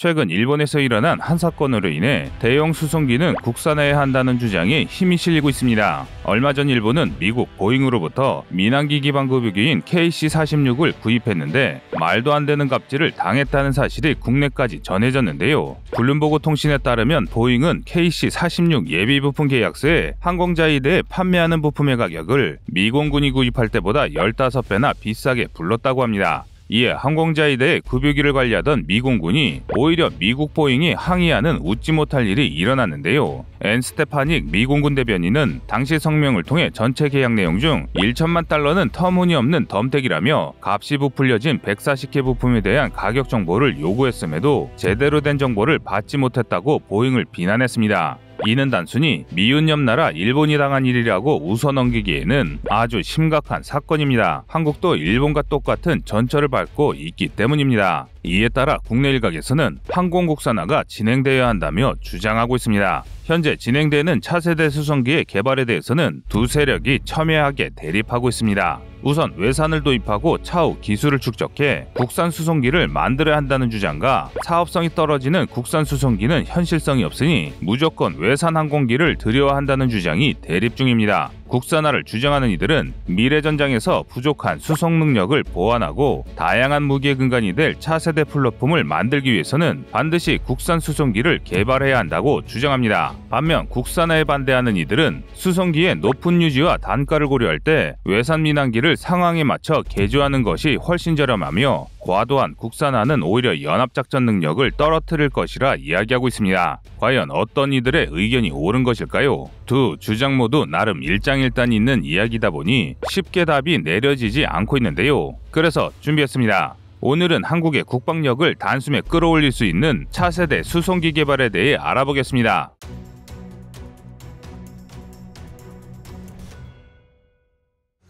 최근 일본에서 일어난 한 사건으로 인해 대형 수송기는 국산화해야 한다는 주장에 힘이 실리고 있습니다. 얼마 전 일본은 미국 보잉으로부터 민항기 기반 급유기인 KC-46을 구입했는데 말도 안 되는 갑질을 당했다는 사실이 국내까지 전해졌는데요. 블룸버그 통신에 따르면 보잉은 KC-46 예비 부품 계약서에 항공자에 대해 판매하는 부품의 가격을 미공군이 구입할 때보다 15배나 비싸게 불렀다고 합니다. 이에 항공자에 대해 급유기를 관리하던 미공군이 오히려 미국 보잉이 항의하는 웃지 못할 일이 일어났는데요. 앤 스테파닉 미공군 대변인은 당시 성명을 통해 전체 계약 내용 중 1천만 달러는 터무니없는 덤택이라며 값이 부풀려진 140개 부품에 대한 가격 정보를 요구했음에도 제대로 된 정보를 받지 못했다고 보잉을 비난했습니다. 이는 단순히 미운 옆나라 일본이 당한 일이라고 웃어넘기기에는 아주 심각한 사건입니다. 한국도 일본과 똑같은 전철을 밟고 있기 때문입니다. 이에 따라 국내 일각에서는 항공 국산화가 진행되어야 한다며 주장하고 있습니다. 현재 진행되는 차세대 수송기의 개발에 대해서는 두 세력이 첨예하게 대립하고 있습니다. 우선 외산을 도입하고 차후 기술을 축적해 국산 수송기를 만들어야 한다는 주장과 사업성이 떨어지는 국산 수송기는 현실성이 없으니 무조건 외산 항공기를 들여야 한다는 주장이 대립 중입니다. 국산화를 주장하는 이들은 미래 전장에서 부족한 수송 능력을 보완하고 다양한 무기의 근간이 될 차세대 플랫폼을 만들기 위해서는 반드시 국산 수송기를 개발해야 한다고 주장합니다. 반면 국산화에 반대하는 이들은 수송기의 높은 유지와 단가를 고려할 때 외산 민항기를 상황에 맞춰 개조하는 것이 훨씬 저렴하며 과도한 국산화는 오히려 연합작전 능력을 떨어뜨릴 것이라 이야기하고 있습니다. 과연 어떤 이들의 의견이 옳은 것일까요? 두 주장 모두 나름 일장일단이 있는 이야기다 보니 쉽게 답이 내려지지 않고 있는데요. 그래서 준비했습니다. 오늘은 한국의 국방력을 단숨에 끌어올릴 수 있는 차세대 수송기 개발에 대해 알아보겠습니다.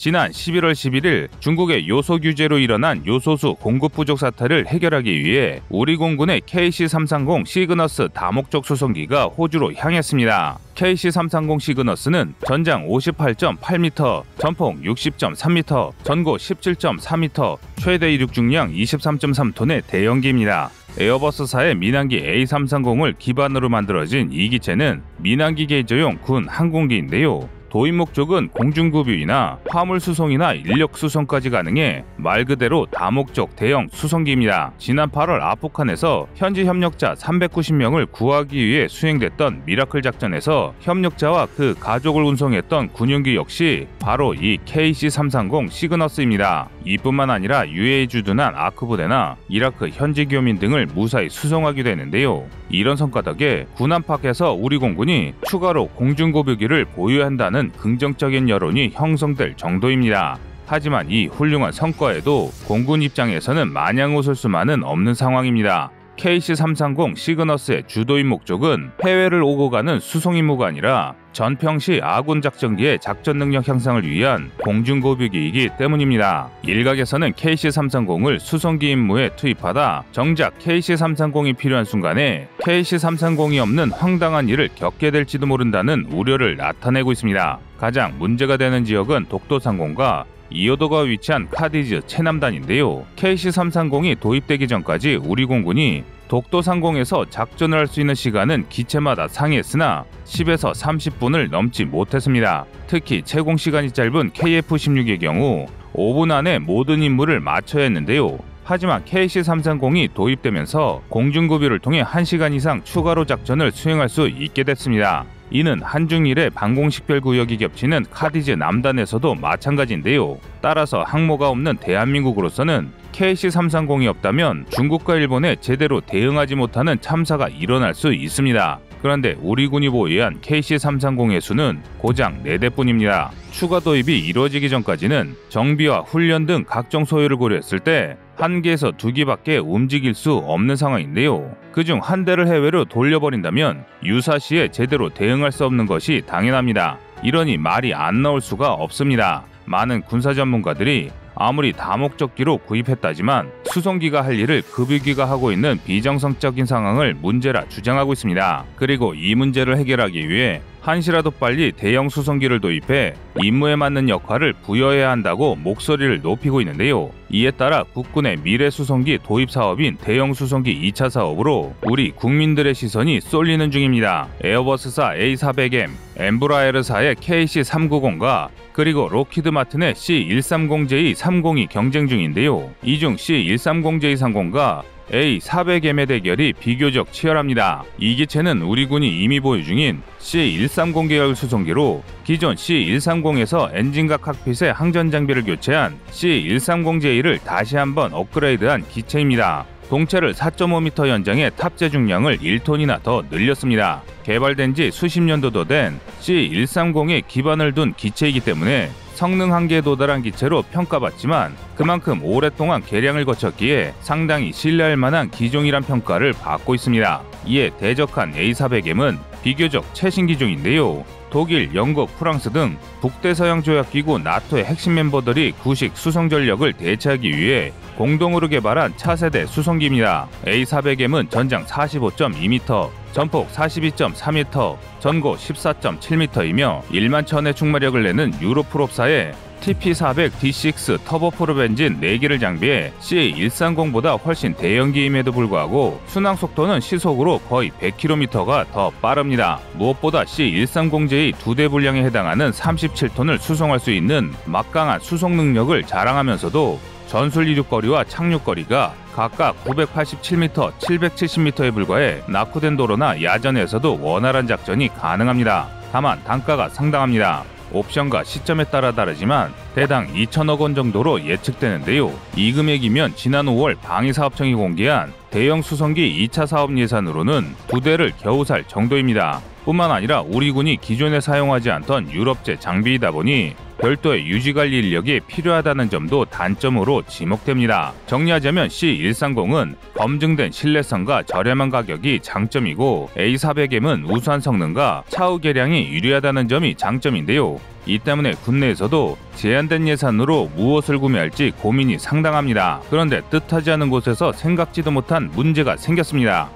지난 11월 11일 중국의 요소 규제로 일어난 요소수 공급 부족 사태를 해결하기 위해 우리 공군의 KC-330 시그너스 다목적 수송기가 호주로 향했습니다. KC-330 시그너스는 전장 58.8m, 전폭 60.3m, 전고 17.4m, 최대 이륙 중량 23.3톤의 대형기입니다. 에어버스사의 민항기 A330을 기반으로 만들어진 이 기체는 민항기 개조용 군 항공기인데요. 도입 목적은 공중급유이나 화물 수송이나 인력 수송까지 가능해 말 그대로 다목적 대형 수송기입니다. 지난 8월 아프간에서 현지 협력자 390명을 구하기 위해 수행됐던 미라클 작전에서 협력자와 그 가족을 운송했던 군용기 역시 바로 이 KC-330 시그너스입니다. 이뿐만 아니라 UAE 주둔한 아크 부대나 이라크 현지 교민 등을 무사히 수송하기도 했는데요. 이런 성과 덕에 군 안팎에서 우리 공군이 추가로 공중급유기를 보유한다는 긍정적인 여론이 형성될 정도입니다. 하지만 이 훌륭한 성과에도 공군 입장에서는 마냥 웃을 수만은 없는 상황입니다. KC-330 시그너스의 주도인 목적은 해외를 오고 가는 수송 임무가 아니라 전평시 아군 작전기의 작전 능력 향상을 위한 공중급유기이기 때문입니다. 일각에서는 KC-330을 수송기 임무에 투입하다 정작 KC-330이 필요한 순간에 KC-330이 없는 황당한 일을 겪게 될지도 모른다는 우려를 나타내고 있습니다. 가장 문제가 되는 지역은 독도상공과 이호도가 위치한 카디즈 체남단인데요. KC-330이 도입되기 전까지 우리 공군이 독도상공에서 작전을 할 수 있는 시간은 기체마다 상이했으나 10에서 30분을 넘지 못했습니다. 특히 채공 시간이 짧은 KF-16의 경우 5분 안에 모든 임무를 마쳐야 했는데요. 하지만 KC-330이 도입되면서 공중급유를 통해 1시간 이상 추가로 작전을 수행할 수 있게 됐습니다. 이는 한중일의 방공식별구역이 겹치는 카디즈 남단에서도 마찬가지인데요. 따라서 항모가 없는 대한민국으로서는 KC-330이 없다면 중국과 일본에 제대로 대응하지 못하는 참사가 일어날 수 있습니다. 그런데 우리 군이 보유한 KC-330의 수는 고작 4대뿐입니다. 추가 도입이 이루어지기 전까지는 정비와 훈련 등 각종 소요를 고려했을 때 1개에서 2기밖에 움직일 수 없는 상황인데요. 그중 1대를 해외로 돌려버린다면 유사시에 제대로 대응할 수 없는 것이 당연합니다. 이러니 말이 안 나올 수가 없습니다. 많은 군사 전문가들이 아무리 다목적기로 구입했다지만 수송기가 할 일을 급유기가 하고 있는 비정상적인 상황을 문제라 주장하고 있습니다. 그리고 이 문제를 해결하기 위해 한시라도 빨리 대형 수송기를 도입해 임무에 맞는 역할을 부여해야 한다고 목소리를 높이고 있는데요. 이에 따라 국군의 미래 수송기 도입 사업인 대형 수송기 2차 사업으로 우리 국민들의 시선이 쏠리는 중입니다. 에어버스사 A400M, 엠브라에르사의 KC390과 그리고 록히드 마틴의 C130J302 경쟁 중인데요. 이 중 C130J30과 A400M의 대결이 비교적 치열합니다. 이 기체는 우리 군이 이미 보유 중인 C130 계열 수송기로 기존 C130에서 엔진과 칵핏의 항전 장비를 교체한 C130J를 다시 한번 업그레이드한 기체입니다. 동체를 4.5m 연장해 탑재 중량을 1톤이나 더 늘렸습니다. 개발된 지 수십 년도도 된 C130에 기반을 둔 기체이기 때문에 성능 한계에 도달한 기체로 평가받지만 그만큼 오랫동안 개량을 거쳤기에 상당히 신뢰할 만한 기종이란 평가를 받고 있습니다. 이에 대적한 A400M은 비교적 최신 기종인데요. 독일, 영국, 프랑스 등 북대서양 조약기구 나토의 핵심 멤버들이 구식 수송 전력을 대체하기 위해 공동으로 개발한 차세대 수송기입니다. A400M은 전장 45.2m, 전폭 42.4m, 전고 14.7m이며 1만 1000의 충마력을 내는 유로프롭사의 TP400D6 터보프롭 엔진 4개를 장비해 C130보다 훨씬 대형기임에도 불구하고 순항 속도는 시속으로 거의 100km가 더 빠릅니다. 무엇보다 C130J 2대 분량에 해당하는 37톤을 수송할 수 있는 막강한 수송 능력을 자랑하면서도 전술 이륙거리와 착륙거리가 각각 987m, 770m에 불과해 낙후된 도로나 야전에서도 원활한 작전이 가능합니다. 다만 단가가 상당합니다. 옵션과 시점에 따라 다르지만 대당 2천억 원 정도로 예측되는데요. 이 금액이면 지난 5월 방위사업청이 공개한 대형 수송기 2차 사업 예산으로는 2대를 겨우 살 정도입니다. 뿐만 아니라 우리 군이 기존에 사용하지 않던 유럽제 장비이다 보니 별도의 유지관리 인력이 필요하다는 점도 단점으로 지목됩니다. 정리하자면 C130은 검증된 신뢰성과 저렴한 가격이 장점이고 A400M은 우수한 성능과 차후 개량이 유리하다는 점이 장점인데요. 이 때문에 국내에서도 제한된 예산으로 무엇을 구매할지 고민이 상당합니다. 그런데 뜻하지 않은 곳에서 생각지도 못한 문제가 생겼습니다.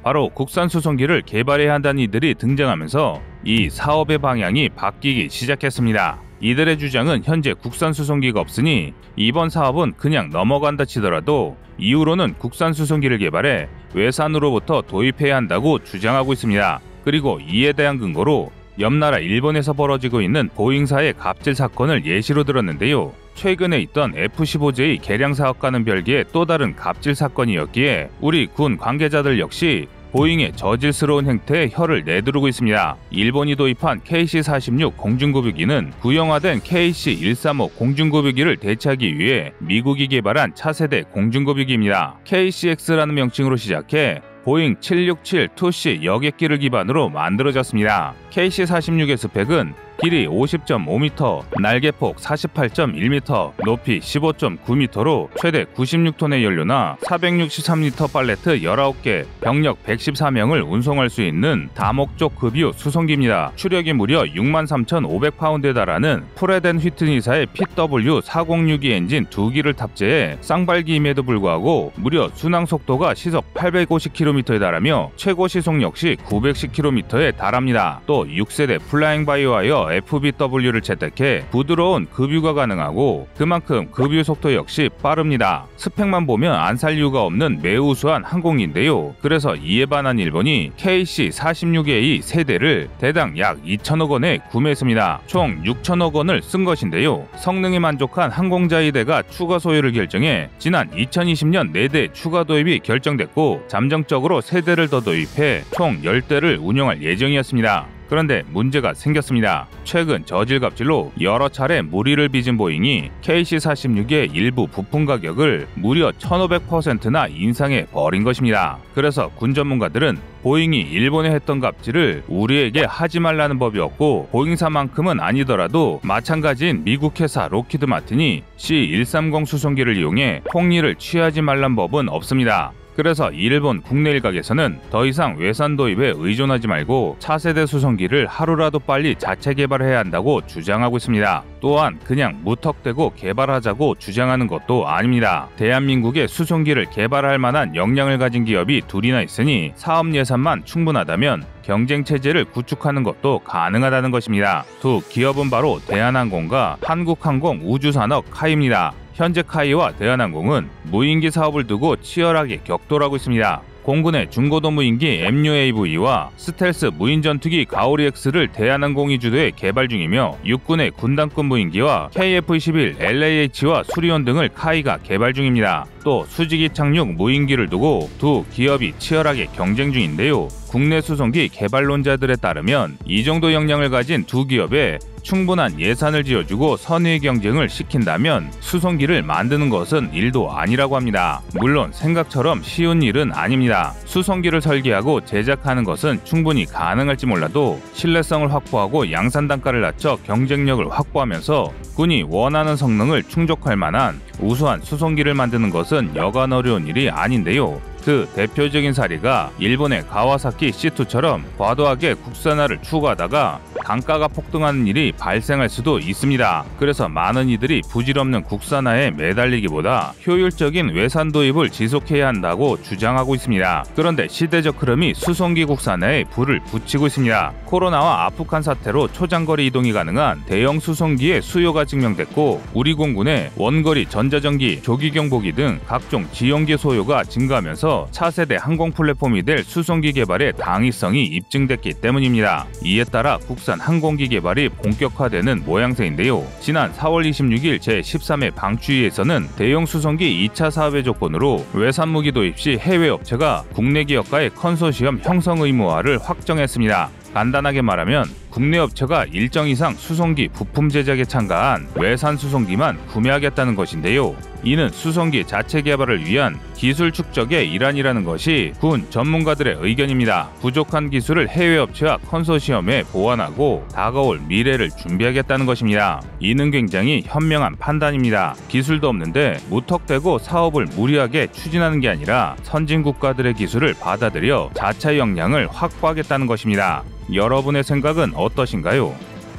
바로 국산 수송기를 개발해야 한다는 이들이 등장하면서 이 사업의 방향이 바뀌기 시작했습니다. 이들의 주장은 현재 국산 수송기가 없으니 이번 사업은 그냥 넘어간다 치더라도 이후로는 국산 수송기를 개발해 외산으로부터 도입해야 한다고 주장하고 있습니다. 그리고 이에 대한 근거로 옆나라 일본에서 벌어지고 있는 보잉사의 갑질 사건을 예시로 들었는데요. 최근에 있던 F-15J 개량 사업과는 별개의 또 다른 갑질 사건이었기에 우리 군 관계자들 역시 보잉의 저질스러운 행태에 혀를 내두르고 있습니다. 일본이 도입한 KC-46 공중급유기는 구형화된 KC-135 공중급유기를 대체하기 위해 미국이 개발한 차세대 공중급유기입니다. KCX라는 명칭으로 시작해 보잉 767-2C 여객기를 기반으로 만들어졌습니다. KC-46의 스펙은 길이 50.5m, 날개폭 48.1m, 높이 15.9m로 최대 96톤의 연료나 463리터 팔레트 19개, 병력 114명을 운송할 수 있는 다목적 급유 수송기입니다. 추력이 무려 63,500파운드에 달하는 프레덴 휘트니사의 PW406이 엔진 2기를 탑재해 쌍발기임에도 불구하고 무려 순항 속도가 시속 850km에 달하며 최고 시속 역시 910km에 달합니다. 또 6세대 플라잉 바이와이어 FBW를 채택해 부드러운 급유가 가능하고 그만큼 급유 속도 역시 빠릅니다. 스펙만 보면 안 살 이유가 없는 매우 우수한 항공기인데요. 그래서 이에 반한 일본이 KC-46A 세대를 대당 약 2천억 원에 구매했습니다. 총 6천억 원을 쓴 것인데요. 성능에 만족한 항공자위대가 추가 소유를 결정해 지난 2020년 4대 추가 도입이 결정됐고 잠정적으로 세대를 더 도입해 총 10대를 운영할 예정이었습니다. 그런데 문제가 생겼습니다. 최근 저질갑질로 여러 차례 무리를 빚은 보잉이 KC-46의 일부 부품 가격을 무려 1500%나 인상해 버린 것입니다. 그래서 군 전문가들은 보잉이 일본에 했던 갑질을 우리에게 하지 말라는 법이 없고 보잉사만큼은 아니더라도 마찬가지인 미국 회사 록히드 마틴이 C130 수송기를 이용해 폭리를 취하지 말란 법은 없습니다. 그래서 일본 국내 일각에서는 더 이상 외산 도입에 의존하지 말고 차세대 수송기를 하루라도 빨리 자체 개발해야 한다고 주장하고 있습니다. 또한 그냥 무턱대고 개발하자고 주장하는 것도 아닙니다. 대한민국의 수송기를 개발할 만한 역량을 가진 기업이 둘이나 있으니 사업 예산만 충분하다면 경쟁 체제를 구축하는 것도 가능하다는 것입니다. 두 기업은 바로 대한항공과 한국항공 우주산업 카이입니다. 현재 카이와 대한항공은 무인기 사업을 두고 치열하게 격돌하고 있습니다. 공군의 중고도 무인기 MUAV와 스텔스 무인전투기 가오리-X를 대한항공이 주도해 개발 중이며 육군의 군단급 무인기와 KF-21 LAH와 수리온 등을 카이가 개발 중입니다. 또 수직이 착륙 무인기를 두고 두 기업이 치열하게 경쟁 중인데요. 국내 수송기 개발론자들에 따르면 이 정도 역량을 가진 두 기업에 충분한 예산을 지어주고 선의 경쟁을 시킨다면 수송기를 만드는 것은 일도 아니라고 합니다. 물론 생각처럼 쉬운 일은 아닙니다. 수송기를 설계하고 제작하는 것은 충분히 가능할지 몰라도 신뢰성을 확보하고 양산 단가를 낮춰 경쟁력을 확보하면서 군이 원하는 성능을 충족할 만한 우수한 수송기를 만드는 것은 여간 어려운 일이 아닌데요. 그 대표적인 사례가 일본의 가와사키 C2처럼 과도하게 국산화를 추구하다가 단가가 폭등하는 일이 발생할 수도 있습니다. 그래서 많은 이들이 부질없는 국산화에 매달리기보다 효율적인 외산 도입을 지속해야 한다고 주장하고 있습니다. 그런데 시대적 흐름이 수송기 국산화에 불을 붙이고 있습니다. 코로나와 아프간 사태로 초장거리 이동이 가능한 대형 수송기의 수요가 증명됐고 우리 공군의 원거리 전자전기, 조기경보기 등 각종 지용기 소요가 증가하면서 차세대 항공 플랫폼이 될 수송기 개발의 당위성이 입증됐기 때문입니다. 이에 따라 국산 항공기 개발이 본격화되는 모양새인데요. 지난 4월 26일 제13회 방추위에서는 대형 수송기 2차 사업의 조건으로 외산무기 도입 시 해외 업체가 국내 기업과의 컨소시엄 형성 의무화를 확정했습니다. 간단하게 말하면 국내 업체가 일정 이상 수송기 부품 제작에 참가한 외산 수송기만 구매하겠다는 것인데요. 이는 수송기 자체 개발을 위한 기술 축적의 일환이라는 것이 군 전문가들의 의견입니다. 부족한 기술을 해외 업체와 컨소시엄에 보완하고 다가올 미래를 준비하겠다는 것입니다. 이는 굉장히 현명한 판단입니다. 기술도 없는데 무턱대고 사업을 무리하게 추진하는 게 아니라 선진 국가들의 기술을 받아들여 자체 역량을 확보하겠다는 것입니다. 여러분의 생각은 어떠신가요?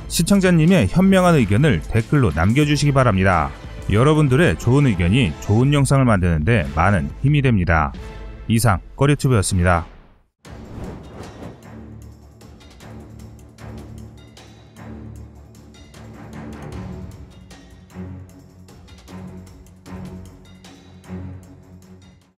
시청자님의 현명한 의견을 댓글로 남겨주시기 바랍니다. 여러분들의 좋은 의견이 좋은 영상을 만드는데 많은 힘이 됩니다. 이상 꺼리튜브였습니다.